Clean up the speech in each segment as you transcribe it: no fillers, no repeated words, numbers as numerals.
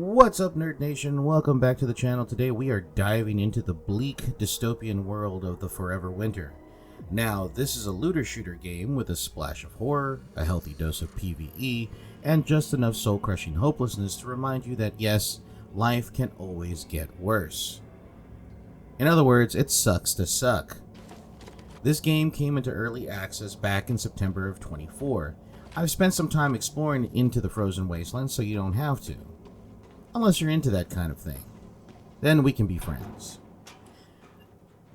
What's up, Nerd Nation? Welcome back to the channel. Today we are diving into the bleak dystopian world of the Forever Winter. Now, this is a looter shooter game with a splash of horror, a healthy dose of PvE, and just enough soul-crushing hopelessness to remind you that yes, life can always get worse. In other words, it sucks to suck. This game came into early access back in September of 24. I've spent some time exploring into the frozen wasteland, so you don't have to. Unless you're into that kind of thing. Then we can be friends.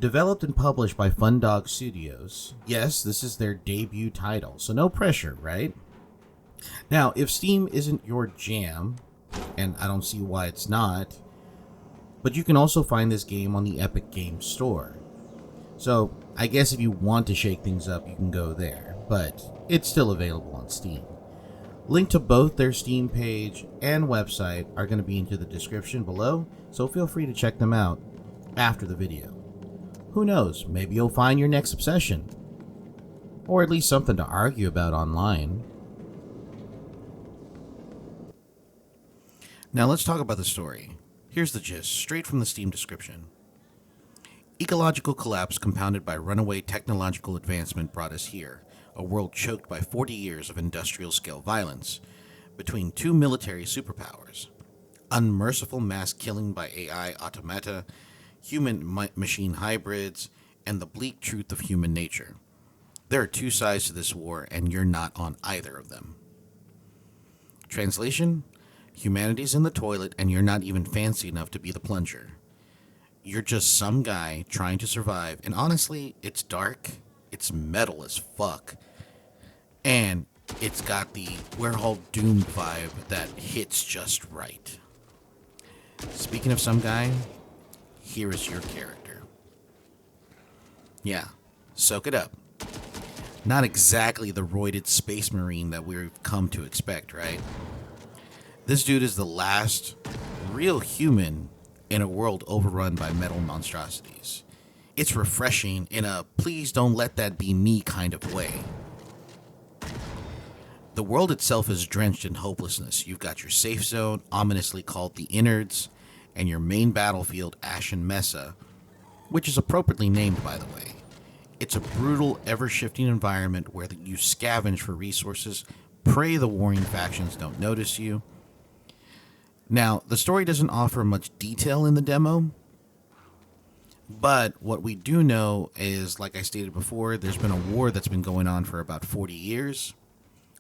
Developed and published by FunDogStudios. Yes, this is their debut title, so no pressure, right? Now, if Steam isn't your jam, and I don't see why it's not, but you can also find this game on the Epic Games Store. So, I guess if you want to shake things up, you can go there, but it's still available on Steam. Link to both their Steam page and website are going to be into the description below, so feel free to check them out after the video. Who knows, maybe you'll find your next obsession, or at least something to argue about online. Now let's talk about the story. Here's the gist, straight from the Steam description. Ecological collapse compounded by runaway technological advancement brought us here. A world choked by 40 years of industrial-scale violence between two military superpowers, unmerciful mass killing by AI automata, human-machine hybrids, and the bleak truth of human nature. There are two sides to this war, and you're not on either of them. Translation: humanity's in the toilet, and you're not even fancy enough to be the plunger. You're just some guy trying to survive, and honestly, it's dark. It's metal as fuck. And it's got the we're all doomed vibe that hits just right. Speaking of some guy, here is your character. Yeah, soak it up. Not exactly the roided space marine that we've come to expect, right? This dude is the last real human in a world overrun by metal monstrosities. It's refreshing in a please don't let that be me kind of way. The world itself is drenched in hopelessness. You've got your safe zone, ominously called the Innards, and your main battlefield, Ashen Mesa, which is appropriately named, by the way. It's a brutal, ever-shifting environment where you scavenge for resources, pray the warring factions don't notice you. Now, the story doesn't offer much detail in the demo, but what we do know is, like I stated before, there's been a war that's been going on for about 40 years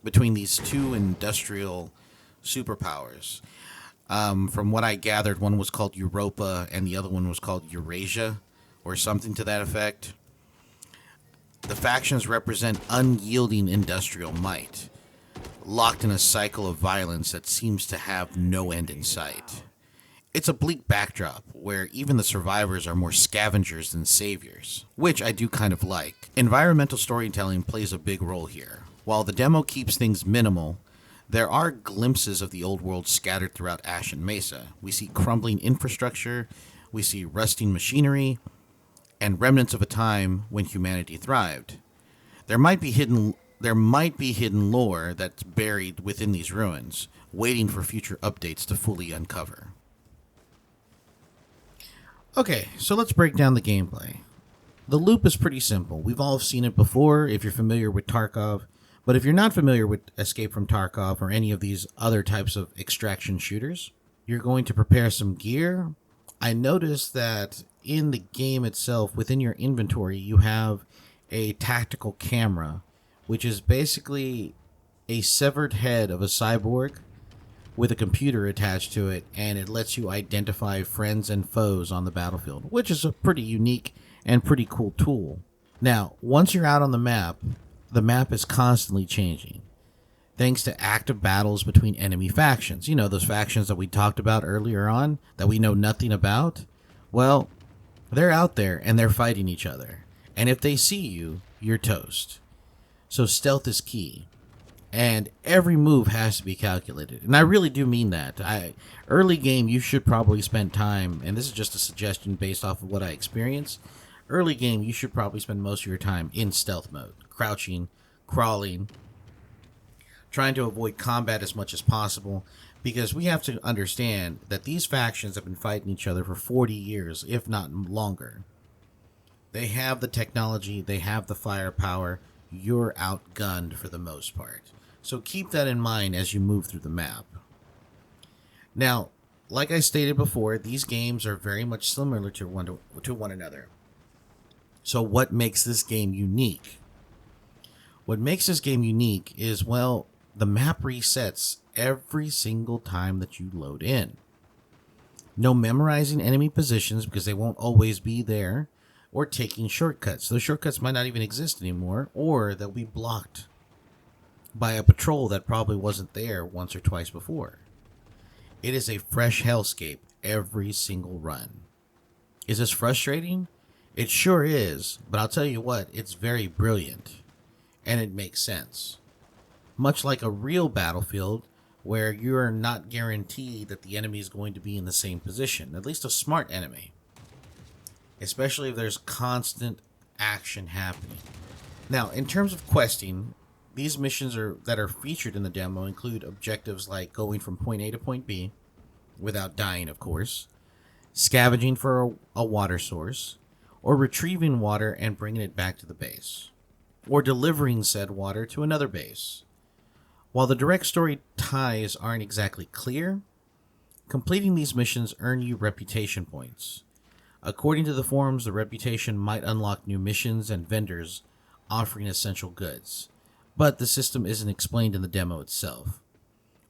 between these two industrial superpowers. From what I gathered, one was called Europa and the other one was called Eurasia, or something to that effect. The factions represent unyielding industrial might, locked in a cycle of violence that seems to have no end in sight. It's a bleak backdrop where even the survivors are more scavengers than saviors, which I do kind of like. Environmental storytelling plays a big role here. While the demo keeps things minimal, there are glimpses of the old world scattered throughout Ashen Mesa. We see crumbling infrastructure, we see rusting machinery, and remnants of a time when humanity thrived. There might be hidden lore that's buried within these ruins, waiting for future updates to fully uncover. Okay, so let's break down the gameplay. The loop is pretty simple. We've all seen it before if you're familiar with Tarkov, but if you're not familiar with Escape from Tarkov or any of these other types of extraction shooters, you're going to prepare some gear. I noticed that in the game itself, within your inventory, you have a tactical camera, which is basically a severed head of a cyborg with a computer attached to it, and it lets you identify friends and foes on the battlefield, which is a pretty unique and pretty cool tool. Now, once you're out on the map is constantly changing, thanks to active battles between enemy factions. You know, those factions that we talked about earlier on, that we know nothing about? Well, they're out there, and they're fighting each other. And if they see you, you're toast. So stealth is key. And every move has to be calculated. And I really do mean that. Early game, you should probably spend time, and this is just a suggestion based off of what I experienced. Early game, you should probably spend most of your time in stealth mode. Crouching, crawling, trying to avoid combat as much as possible, Because we have to understand that these factions have been fighting each other for 40 years, if not longer. They have the technology, they have the firepower. You're outgunned for the most part. So keep that in mind as you move through the map. Now, like I stated before, these games are very much similar to one another. So what makes this game unique? What makes this game unique is, well, the map resets every single time that you load in. No memorizing enemy positions because they won't always be there, or taking shortcuts. Those shortcuts might not even exist anymore, or they'll be blocked by a patrol that probably wasn't there once or twice before. It is a fresh hellscape every single run. Is this frustrating? It sure is, but I'll tell you what, it's very brilliant, and it makes sense. Much like a real battlefield, where you're not guaranteed that the enemy is going to be in the same position, at least a smart enemy. Especially if there's constant action happening. Now, in terms of questing, these missions that are featured in the demo include objectives like going from point A to point B, without dying, of course, scavenging for a water source, or retrieving water and bringing it back to the base, or delivering said water to another base. While the direct story ties aren't exactly clear, completing these missions earn you reputation points. According to the forums, the reputation might unlock new missions and vendors offering essential goods, but the system isn't explained in the demo itself.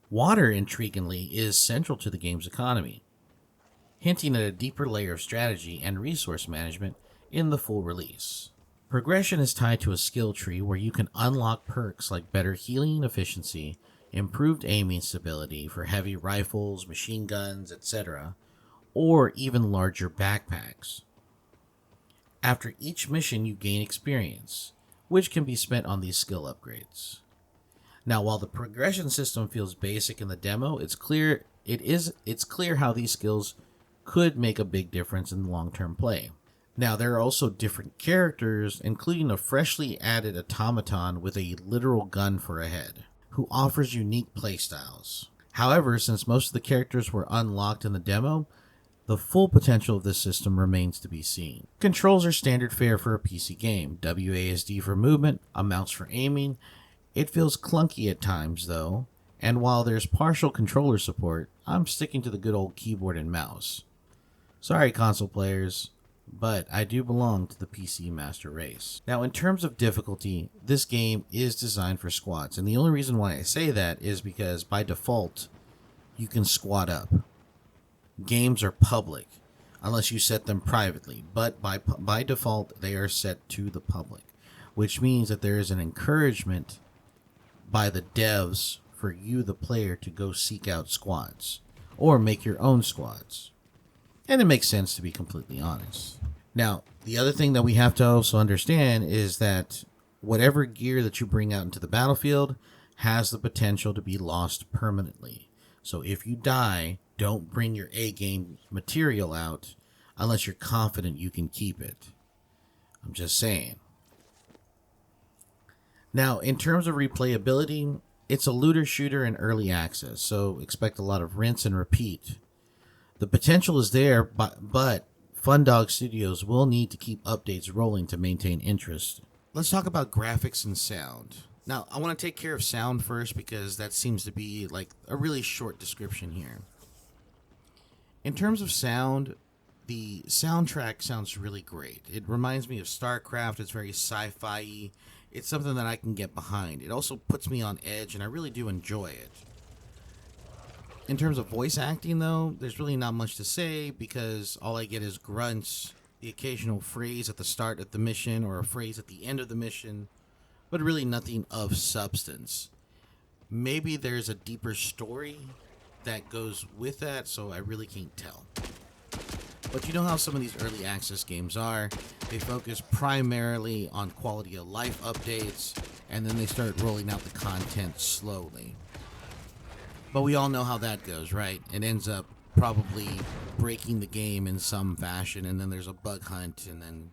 Water, intriguingly, is central to the game's economy, hinting at a deeper layer of strategy and resource management in the full release. Progression is tied to a skill tree where you can unlock perks like better healing efficiency, improved aiming stability for heavy rifles, machine guns, etc., or even larger backpacks. After each mission, you gain experience, which can be spent on these skill upgrades. Now, while the progression system feels basic in the demo, it's clear how these skills could make a big difference in long-term play. Now, there are also different characters, including a freshly added automaton with a literal gun for a head, who offers unique playstyles. However, since most of the characters were unlocked in the demo, the full potential of this system remains to be seen. Controls are standard fare for a PC game. WASD for movement, a mouse for aiming. It feels clunky at times though, and while there's partial controller support, I'm sticking to the good old keyboard and mouse. Sorry console players, but I do belong to the PC master race. Now, in terms of difficulty, this game is designed for squads, and the only reason why I say that is because by default, you can squad up. Games are public, unless you set them privately, but by default, they are set to the public, which means that there is an encouragement by the devs for you, the player, to go seek out squads, or make your own squads. And it makes sense, to be completely honest. Now, the other thing that we have to also understand is that whatever gear that you bring out into the battlefield has the potential to be lost permanently. So if you die, don't bring your A-game material out unless you're confident you can keep it. I'm just saying. Now, in terms of replayability, it's a looter shooter in early access, so expect a lot of rinse and repeat. The potential is there, but FunDogStudios will need to keep updates rolling to maintain interest. Let's talk about graphics and sound. Now, I want to take care of sound first because that seems to be like a really short description here. In terms of sound, the soundtrack sounds really great. It reminds me of StarCraft. It's very sci-fi-y. It's something that I can get behind. It also puts me on edge, and I really do enjoy it. In terms of voice acting, though, there's really not much to say because all I get is grunts, the occasional phrase at the start of the mission or a phrase at the end of the mission, but really nothing of substance. Maybe there's a deeper story that goes with that, so I really can't tell. But you know how some of these early access games are. They focus primarily on quality of life updates, and then they start rolling out the content slowly. But we all know how that goes, right? It ends up probably breaking the game in some fashion, and then there's a bug hunt, and then,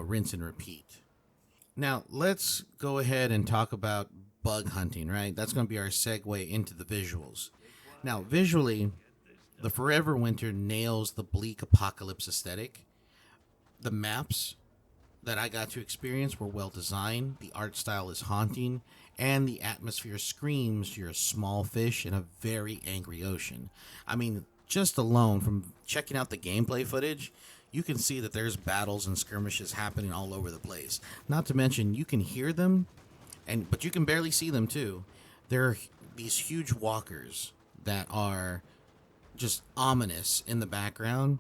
rinse and repeat. Now, let's go ahead and talk about bug hunting, right? That's going to be our segue into the visuals. Now, visually, the Forever Winter nails the bleak apocalypse aesthetic. The maps that I got to experience were well designed, the art style is haunting, and the atmosphere screams you're a small fish in a very angry ocean. I mean, just alone from checking out the gameplay footage, you can see that there's battles and skirmishes happening all over the place. Not to mention, you can hear them, but you can barely see them too. There are these huge walkers that are just ominous in the background,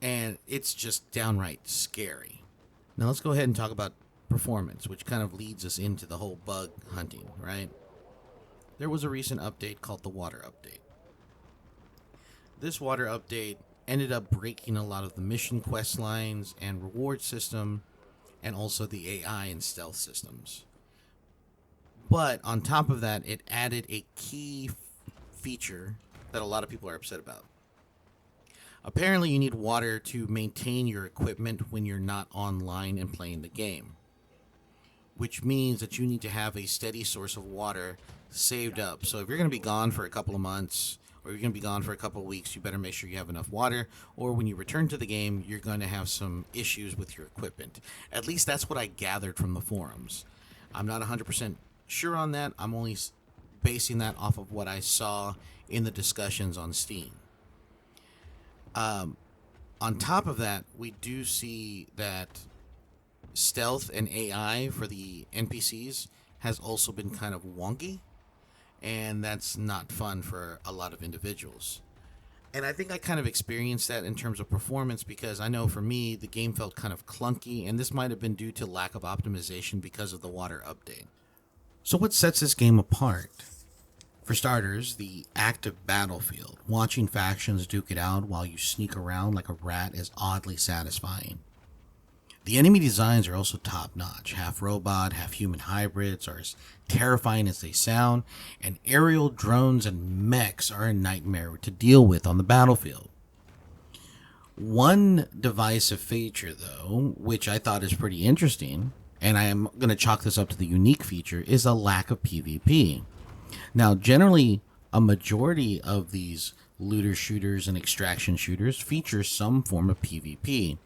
and it's just downright scary. Now let's go ahead and talk about performance, which kind of leads us into the whole bug hunting, right? There was a recent update called the Water Update. This Water Update ended up breaking a lot of the mission quest lines and reward system, and also the AI and stealth systems. But on top of that, it added a key feature that a lot of people are upset about. Apparently, you need water to maintain your equipment when you're not online and playing the game, which means that you need to have a steady source of water saved up. So if you're going to be gone for a couple of months, or you're going to be gone for a couple of weeks, you better make sure you have enough water, or when you return to the game, you're going to have some issues with your equipment. At least that's what I gathered from the forums. I'm not 100% sure on that. I'm only basing that off of what I saw in the discussions on Steam. On top of that, we do see that stealth and AI for the NPCs has also been kind of wonky, and that's not fun for a lot of individuals. And I think I kind of experienced that in terms of performance, because I know for me, the game felt kind of clunky, and this might have been due to lack of optimization because of the Water Update. So what sets this game apart? For starters, the active battlefield. Watching factions duke it out while you sneak around like a rat is oddly satisfying. The enemy designs are also top-notch. Half robot, half human hybrids are as terrifying as they sound, and aerial drones and mechs are a nightmare to deal with on the battlefield. One divisive feature, though, which I thought is pretty interesting, and I am going to chalk this up to the unique feature, is a lack of PvP. Now, generally, a majority of these looter shooters and extraction shooters feature some form of PvP.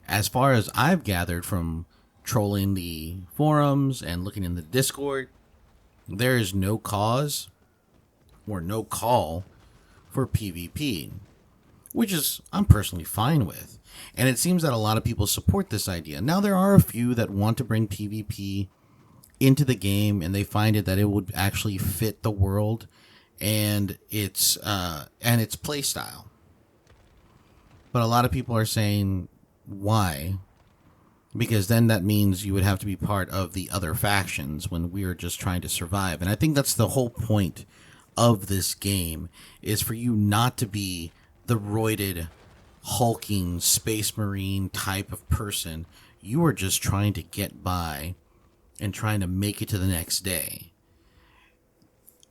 As far as I've gathered from trolling the forums and looking in the Discord, there is no cause or no call for PvP, which is I'm personally fine with. And it seems that a lot of people support this idea. Now, there are a few that want to bring PvP into the game, and they find it that it would actually fit the world and its play style. But a lot of people are saying, why? Because then that means you would have to be part of the other factions when we are just trying to survive. And I think that's the whole point of this game, is for you not to be the roided, hulking space marine type of person. You are just trying to get by and trying to make it to the next day.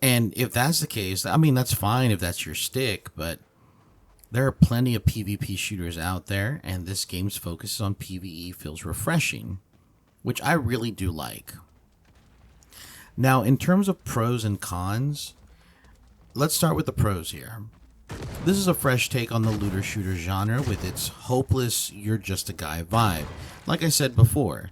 And if that's the case, I mean, that's fine if that's your stick, but there are plenty of PvP shooters out there, and this game's focus on PvE feels refreshing, which I really do like. Now, in terms of pros and cons, let's start with the pros here. This is a fresh take on the looter shooter genre with its hopeless, you're just a guy vibe. Like I said before,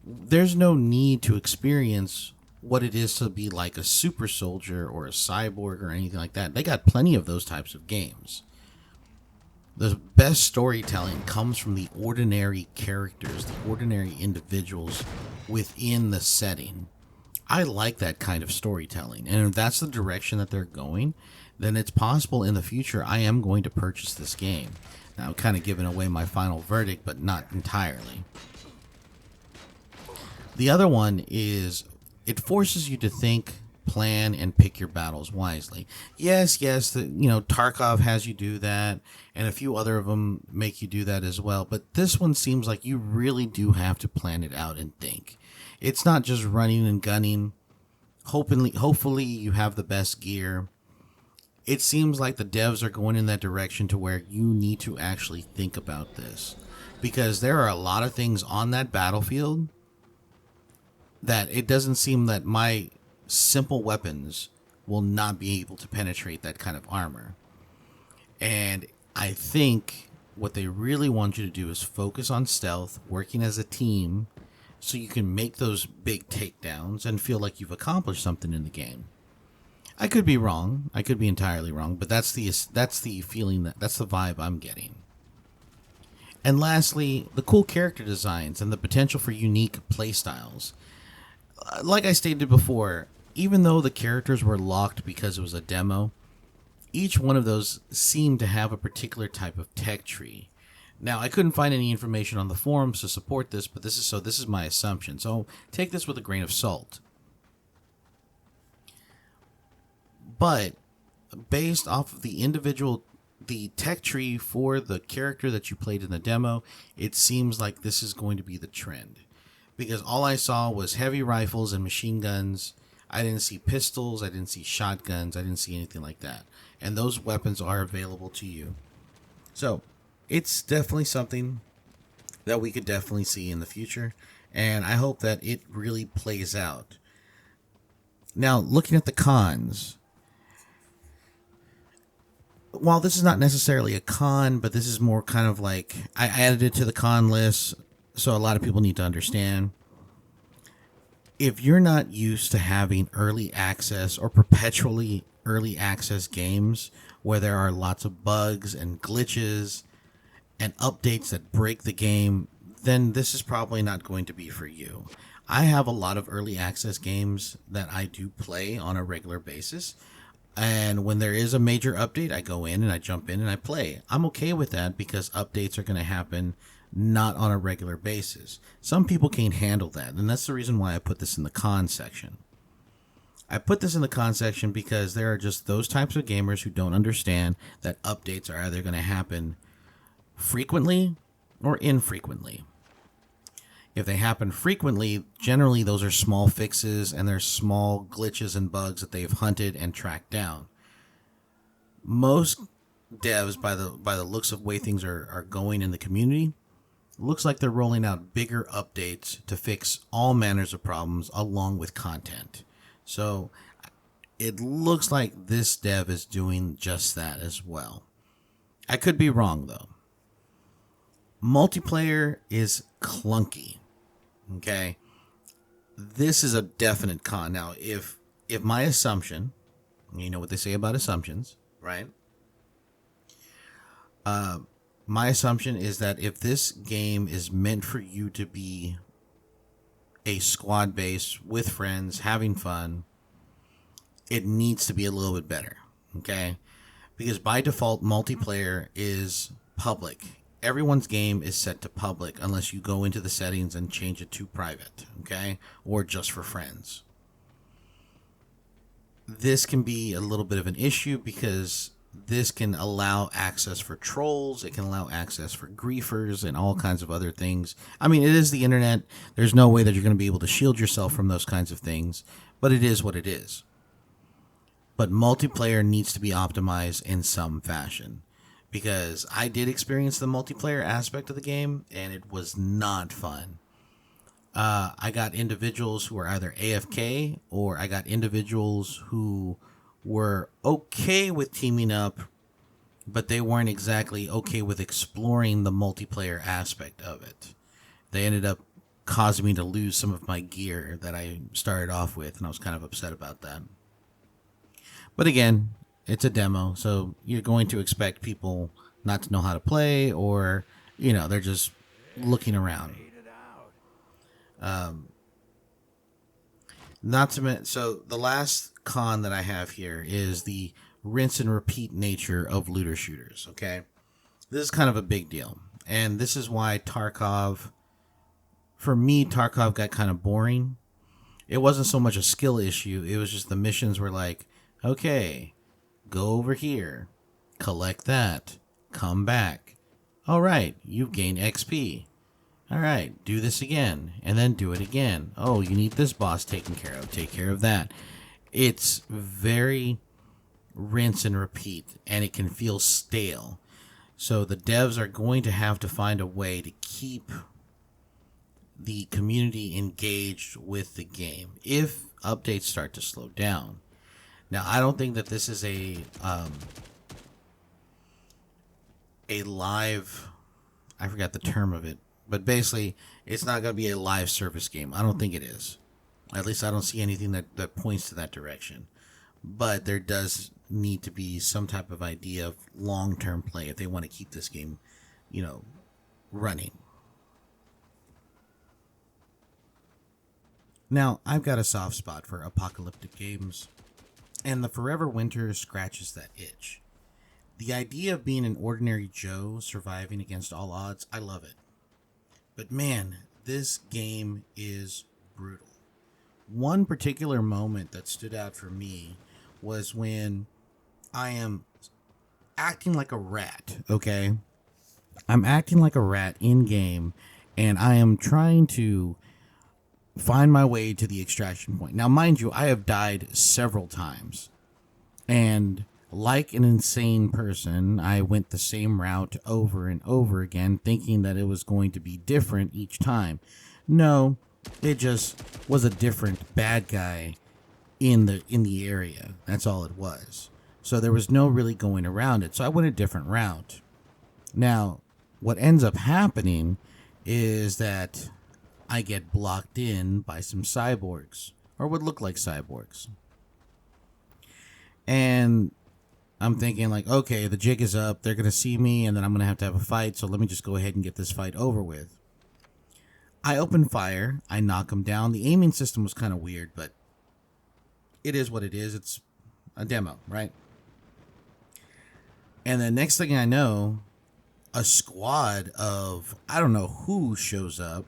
there's no need to experience what it is to be like a super soldier or a cyborg or anything like that. They got plenty of those types of games. The best storytelling comes from the ordinary characters, the ordinary individuals within the setting. I like that kind of storytelling, and if that's the direction that they're going, then it's possible in the future I am going to purchase this game. Now, I'm kind of giving away my final verdict, but not entirely. The other one is it forces you to think, plan, and pick your battles wisely. Yes, Tarkov has you do that, and a few other of them make you do that as well. But this one seems like you really do have to plan it out and think. It's not just running and gunning. Hopefully you have the best gear. It seems like the devs are going in that direction to where you need to actually think about this, because there are a lot of things on that battlefield that it doesn't seem that my simple weapons will not be able to penetrate that kind of armor. And I think what they really want you to do is focus on stealth, working as a team, so you can make those big takedowns and feel like you've accomplished something in the game. I could be wrong. I could be entirely wrong, but that's the feeling, that's the vibe I'm getting. And lastly, the cool character designs and the potential for unique playstyles. Like I stated before, even though the characters were locked because it was a demo, each one of those seemed to have a particular type of tech tree. Now, I couldn't find any information on the forums to support this, but this is my assumption. So take this with a grain of salt. But based off of the tech tree for the character that you played in the demo, it seems like this is going to be the trend. Because all I saw was heavy rifles and machine guns. I didn't see pistols, I didn't see shotguns, I didn't see anything like that. And those weapons are available to you. So, it's definitely something that we could definitely see in the future. And I hope that it really plays out. Now, looking at the cons, while this is not necessarily a con, but this is more kind of like, I added it to the con list, so a lot of people need to understand. If you're not used to having early access or perpetually early access games where there are lots of bugs and glitches and updates that break the game, then this is probably not going to be for you. I have a lot of early access games that I do play on a regular basis. And when there is a major update, I go in and I jump in and I play. I'm okay with that because updates are going to happen not on a regular basis. Some people can't handle that, and that's the reason why I put this in the con section. I put this in the con section because there are just those types of gamers who don't understand that updates are either going to happen frequently or infrequently. If they happen frequently, generally those are small fixes and there's small glitches and bugs that they've hunted and tracked down. Most devs, by the looks of way things are going in the community, looks like they're rolling out bigger updates to fix all manners of problems along with content. So it looks like this dev is doing just that as well. I could be wrong though. Multiplayer is clunky. Okay, this is a definite con. Now, if my assumption, you know what they say about assumptions, right? My assumption is that if this game is meant for you to be a squad base with friends, having fun, it needs to be a little bit better, okay? Because by default, multiplayer is public. Everyone's game is set to public unless you go into the settings and change it to private, okay? Or just for friends. This can be a little bit of an issue because this can allow access for trolls, it can allow access for griefers and all kinds of other things. I mean, it is the internet. There's no way that you're going to be able to shield yourself from those kinds of things, but it is what it is. But multiplayer needs to be optimized in some fashion. Because I did experience the multiplayer aspect of the game, and it was not fun. I got individuals who were either AFK, or I got individuals who were okay with teaming up, but they weren't exactly okay with exploring the multiplayer aspect of it. They ended up causing me to lose some of my gear that I started off with, and I was kind of upset about that. But again, it's a demo, so you're going to expect people not to know how to play, or, you know, they're just looking around. So the last con that I have here is the rinse and repeat nature of looter shooters, okay? This is kind of a big deal, and this is why Tarkov got kind of boring. It wasn't so much a skill issue, it was just the missions were like, okay, go over here, collect that, come back. All right, you've gained XP. All right, do this again, and then do it again. Oh, you need this boss taken care of. Take care of that. It's very rinse and repeat, and it can feel stale. So the devs are going to have to find a way to keep the community engaged with the game if updates start to slow down. Now, I don't think that this is a live, I forgot the term of it, but basically it's not going to be a live service game. I don't think it is. At least I don't see anything that points to that direction. But there does need to be some type of idea of long-term play if they want to keep this game, running. Now, I've got a soft spot for apocalyptic games, and the Forever Winter scratches that itch. The idea of being an ordinary Joe surviving against all odds, I love it. But man, this game is brutal. One particular moment that stood out for me was when I am acting like a rat, okay? I'm acting like a rat in game, and I am trying to find my way to the extraction point. Now, mind you, I have died several times, and like an insane person, I went the same route over and over again, thinking that it was going to be different each time. No, it just was a different bad guy in the area. That's all it was. So there was no really going around it. So I went a different route. Now, what ends up happening is that I get blocked in by some cyborgs, or what look like cyborgs. And I'm thinking like, okay, the jig is up. They're going to see me, and then I'm going to have a fight. So let me just go ahead and get this fight over with. I open fire. I knock them down. The aiming system was kind of weird, but it is what it is. It's a demo, right? And the next thing I know, a squad of, I don't know who shows up.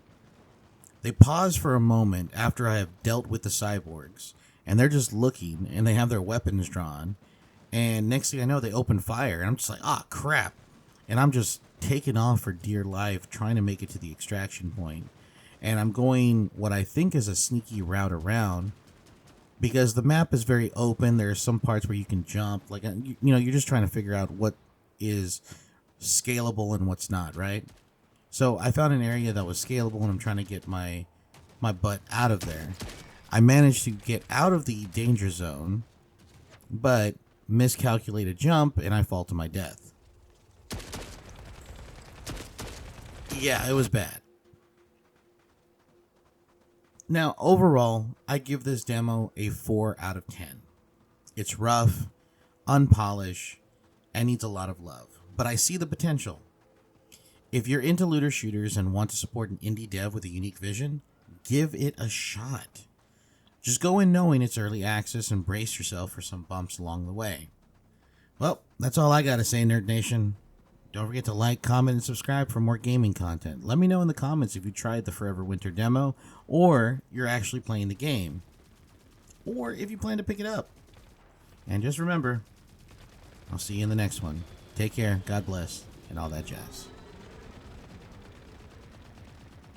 They pause for a moment after I have dealt with the cyborgs, and they're just looking, and they have their weapons drawn. And next thing I know, they open fire, and I'm just like, ah, crap. And I'm just taking off for dear life, trying to make it to the extraction point. And I'm going what I think is a sneaky route around, because the map is very open. There are some parts where you can jump. Like, you're just trying to figure out what is scalable and what's not, right? So I found an area that was scalable, and I'm trying to get my butt out of there. I managed to get out of the danger zone, but miscalculated jump, and I fall to my death. Yeah, it was bad. Now, overall, I give this demo a 4 out of 10. It's rough, unpolished, and needs a lot of love, but I see the potential. If you're into looter shooters and want to support an indie dev with a unique vision, give it a shot. Just go in knowing it's early access and brace yourself for some bumps along the way. Well, that's all I gotta say, Nerd Nation. Don't forget to like, comment, and subscribe for more gaming content. Let me know in the comments if you tried the Forever Winter demo, or you're actually playing the game, or if you plan to pick it up. And just remember, I'll see you in the next one. Take care, God bless, and all that jazz.